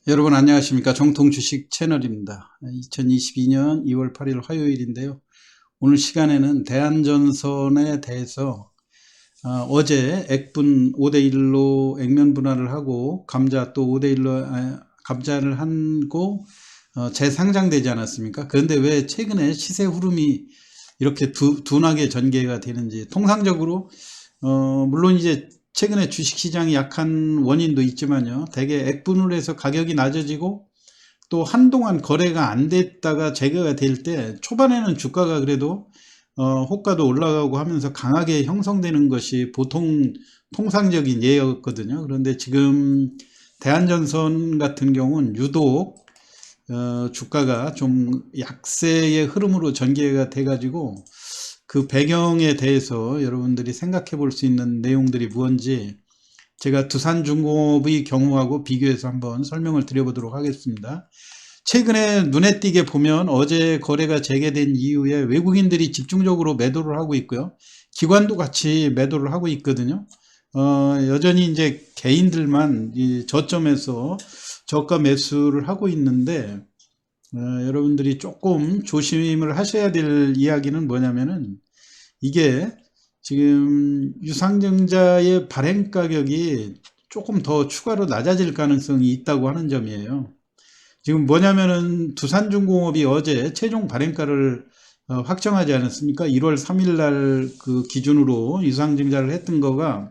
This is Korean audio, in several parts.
여러분 안녕하십니까. 정통주식 채널입니다. 2022년 2월 8일 화요일인데요. 오늘 시간에는 대한전선에 대해서 어제 액분 5대1로 액면 분할을 하고 감자 또 5대1로 감자를 하고 재상장되지 않았습니까? 그런데 왜 최근에 시세 흐름이 이렇게 둔하게 전개가 되는지, 통상적으로 물론 이제 최근에 주식시장이 약한 원인도 있지만요, 대개 액분을 해서 가격이 낮아지고 또 한동안 거래가 안 됐다가 재개가 될 때 초반에는 주가가 그래도 호가도 올라가고 하면서 강하게 형성되는 것이 보통 통상적인 예였거든요. 그런데 지금 대한전선 같은 경우는 유독 주가가 좀 약세의 흐름으로 전개가 돼 가지고 그 배경에 대해서 여러분들이 생각해 볼 수 있는 내용들이 무엇인지 제가 두산중공업의 경우하고 비교해서 한번 설명을 드려보도록 하겠습니다. 최근에 눈에 띄게 보면 어제 거래가 재개된 이후에 외국인들이 집중적으로 매도를 하고 있고요. 기관도 같이 매도를 하고 있거든요. 여전히 이제 개인들만 이 저점에서 저가 매수를 하고 있는데, 여러분들이 조금 조심을 하셔야 될 이야기는 뭐냐면은, 이게 지금 유상증자의 발행 가격이 조금 더 추가로 낮아질 가능성이 있다고 하는 점이에요. 지금 뭐냐면은 두산중공업이 어제 최종 발행가를 확정하지 않았습니까? 1월 3일 날 그 기준으로 유상증자를 했던 거가,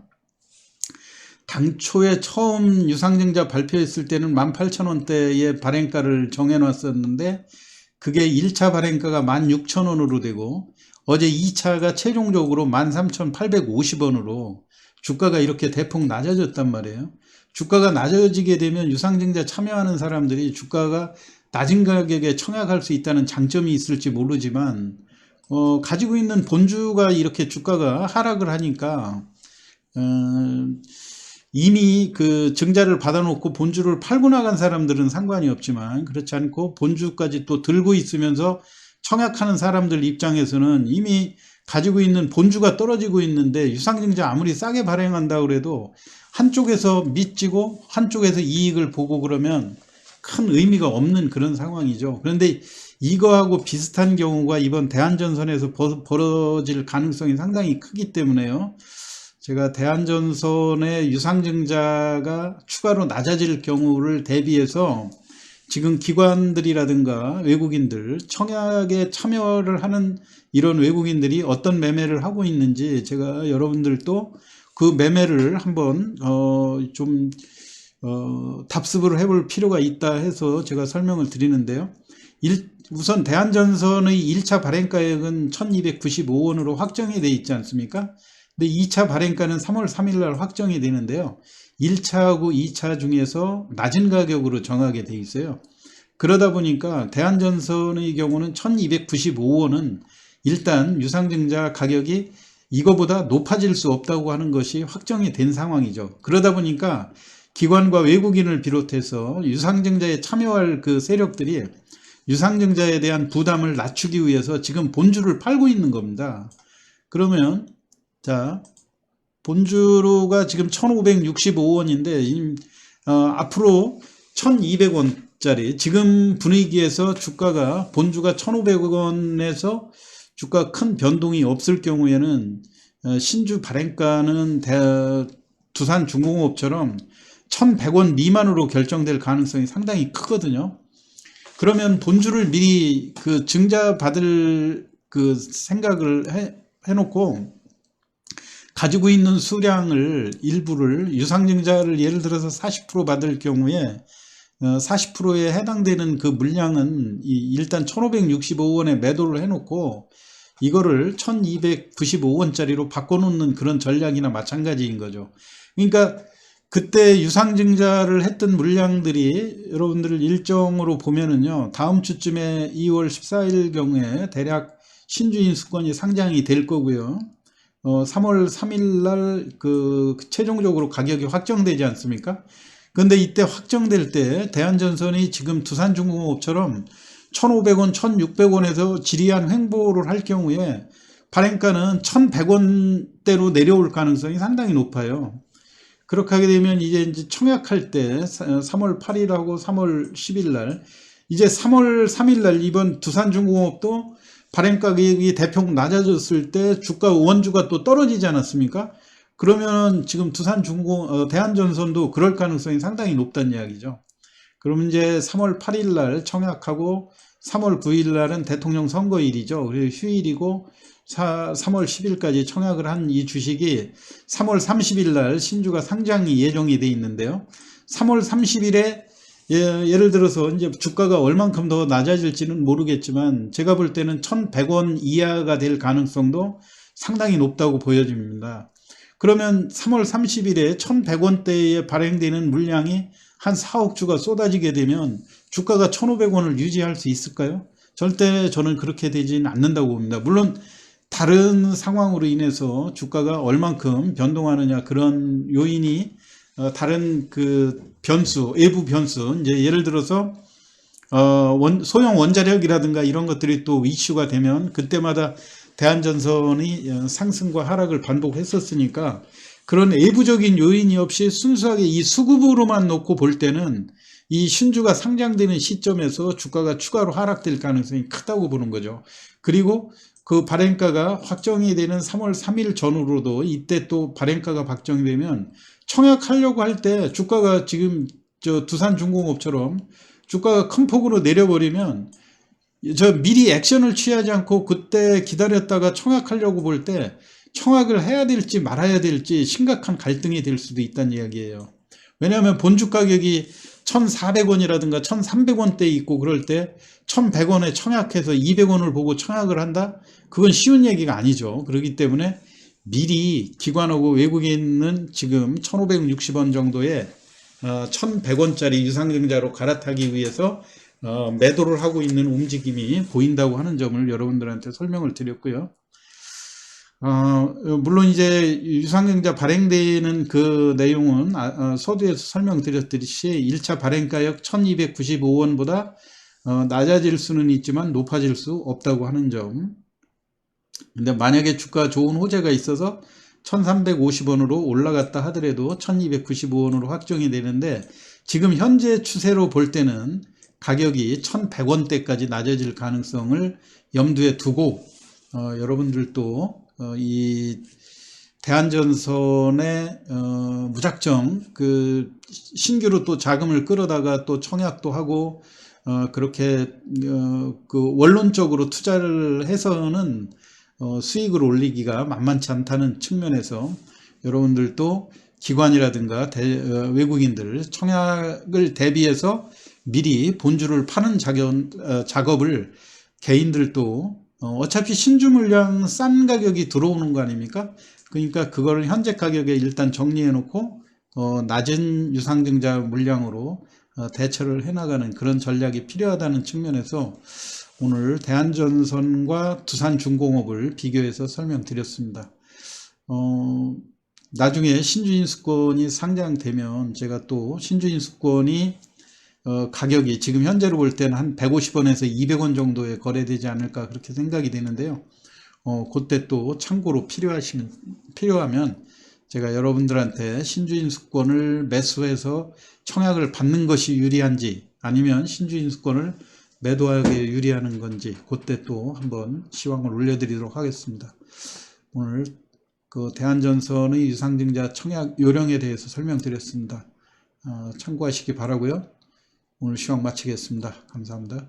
당초에 처음 유상증자 발표했을 때는 18,000원대의 발행가를 정해놨었는데 그게 1차 발행가가 16,000원으로 되고 어제 2차가 최종적으로 13,850원으로 주가가 이렇게 대폭 낮아졌단 말이에요. 주가가 낮아지게 되면 유상증자 참여하는 사람들이 주가가 낮은 가격에 청약할 수 있다는 장점이 있을지 모르지만, 가지고 있는 본주가 이렇게 주가가 하락을 하니까 이미 그 증자를 받아놓고 본주를 팔고 나간 사람들은 상관이 없지만, 그렇지 않고 본주까지 또 들고 있으면서 청약하는 사람들 입장에서는 이미 가지고 있는 본주가 떨어지고 있는데 유상증자 아무리 싸게 발행한다고 그래도 한쪽에서 미치고 한쪽에서 이익을 보고 그러면 큰 의미가 없는 그런 상황이죠. 그런데 이거하고 비슷한 경우가 이번 대한전선에서 벌어질 가능성이 상당히 크기 때문에요, 제가 대한전선의 유상증자가 추가로 낮아질 경우를 대비해서 지금 기관들이라든가 외국인들, 청약에 참여를 하는 이런 외국인들이 어떤 매매를 하고 있는지 제가 여러분들도 그 매매를 한번 좀 답습을 해볼 필요가 있다 해서 제가 설명을 드리는데요. 우선 대한전선의 1차 발행가액은 1295원으로 확정이 되어 있지 않습니까? 근데 2차 발행가는 3월 3일 날 확정이 되는데요, 1차하고 2차 중에서 낮은 가격으로 정하게 돼 있어요. 그러다 보니까 대한전선의 경우는 1295원은 일단 유상증자 가격이 이거보다 높아질 수 없다고 하는 것이 확정이 된 상황이죠. 그러다 보니까 기관과 외국인을 비롯해서 유상증자에 참여할 그 세력들이 유상증자에 대한 부담을 낮추기 위해서 지금 본주를 팔고 있는 겁니다. 그러면 자, 본주로가 지금 1565원인데 앞으로 1200원짜리, 지금 분위기에서 주가가 본주가 1500원에서 주가 큰 변동이 없을 경우에는 신주 발행가는 두산중공업처럼 1100원 미만으로 결정될 가능성이 상당히 크거든요. 그러면 본주를 미리 그 증자 받을 그 생각을 해놓고 가지고 있는 수량을 일부를, 유상증자를 예를 들어서 40% 받을 경우에 40%에 해당되는 그 물량은 일단 1565원에 매도를 해놓고 이거를 1295원짜리로 바꿔놓는 그런 전략이나 마찬가지인 거죠. 그러니까 그때 유상증자를 했던 물량들이 여러분들 일정으로 보면은요, 다음 주쯤에 2월 14일 경우에 대략 신주인수권이 상장이 될 거고요. 3월 3일 날 그 최종적으로 가격이 확정되지 않습니까? 그런데 이때 확정될 때 대한전선이 지금 두산중공업처럼 1,500원, 1,600원에서 지리한 횡보를 할 경우에 발행가는 1,100원대로 내려올 가능성이 상당히 높아요. 그렇게 하게 되면 이제 청약할 때 3월 8일하고 3월 10일 날, 이제 3월 3일 날 이번 두산중공업도 발행 가격이 대폭 낮아졌을 때 주가 원주가 또 떨어지지 않았습니까? 그러면 지금 대한전선도 그럴 가능성이 상당히 높다는 이야기죠. 그러면 이제 3월 8일 날 청약하고 3월 9일 날은 대통령 선거일이죠. 그리고 휴일이고 3월 10일까지 청약을 한 이 주식이 3월 30일 날 신주가 상장이 예정이 돼 있는데요. 3월 30일에 예를 들어서 이제 주가가 얼만큼 더 낮아질지는 모르겠지만 제가 볼 때는 1,100원 이하가 될 가능성도 상당히 높다고 보여집니다. 그러면 3월 30일에 1,100원대에 발행되는 물량이 한 4억 주가 쏟아지게 되면 주가가 1,500원을 유지할 수 있을까요? 절대 저는 그렇게 되지는 않는다고 봅니다. 물론 다른 상황으로 인해서 주가가 얼만큼 변동하느냐, 그런 요인이 다른 그 변수, 외부 변수, 이제 예를 들어서 소형 원자력이라든가 이런 것들이 또 이슈가 되면 그때마다 대한전선이 상승과 하락을 반복했었으니까 그런 외부적인 요인이 없이 순수하게 이 수급으로만 놓고 볼 때는 이 신주가 상장되는 시점에서 주가가 추가로 하락될 가능성이 크다고 보는 거죠. 그리고 그 발행가가 확정이 되는 3월 3일 전후로도 이때 또 발행가가 확정이 되면 청약하려고 할 때 주가가 지금 두산중공업처럼 주가가 큰 폭으로 내려버리면 미리 액션을 취하지 않고 그때 기다렸다가 청약하려고 볼 때 청약을 해야 될지 말아야 될지 심각한 갈등이 될 수도 있다는 이야기예요. 왜냐하면 본주 가격이 1,400원이라든가 1,300원대 있고 그럴 때 1,100원에 청약해서 200원을 보고 청약을 한다? 그건 쉬운 얘기가 아니죠. 그렇기 때문에 미리 기관하고 외국인은 지금 1,560원 정도의 1,100원짜리 유상증자로 갈아타기 위해서 매도를 하고 있는 움직임이 보인다고 하는 점을 여러분들한테 설명을 드렸고요. 물론 이제 유상증자 발행되는 그 내용은 서두에서 설명드렸듯이 1차 발행가격 1295원보다 낮아질 수는 있지만 높아질 수 없다고 하는 점. 근데 만약에 주가 좋은 호재가 있어서 1350원으로 올라갔다 하더라도 1295원으로 확정이 되는데 지금 현재 추세로 볼 때는 가격이 1100원대까지 낮아질 가능성을 염두에 두고 여러분들도 이 대한전선에 무작정 그 신규로 또 자금을 끌어다가 또 청약도 하고 그렇게 그 원론적으로 투자를 해서는 수익을 올리기가 만만치 않다는 측면에서 여러분들도 기관이라든가 외국인들 청약을 대비해서 미리 본주를 파는 작업을 개인들도 어차피 신주 물량 싼 가격이 들어오는 거 아닙니까? 그러니까 그걸 현재 가격에 일단 정리해 놓고 낮은 유상증자 물량으로 대처를 해나가는 그런 전략이 필요하다는 측면에서 오늘 대한전선과 두산중공업을 비교해서 설명드렸습니다. 나중에 신주인수권이 상장되면 제가 또 신주인수권이 가격이 지금 현재로 볼 때는 한 150원에서 200원 정도에 거래되지 않을까 그렇게 생각이 되는데요. 그때 또 참고로 필요하면 제가 여러분들한테 신주인수권을 매수해서 청약을 받는 것이 유리한지 아니면 신주인수권을 매도하게 유리하는 건지 그때 또 한번 시황을 올려드리도록 하겠습니다. 오늘 그 대한전선의 유상증자 청약 요령에 대해서 설명드렸습니다. 참고하시기 바라고요. 오늘 시황 마치겠습니다. 감사합니다.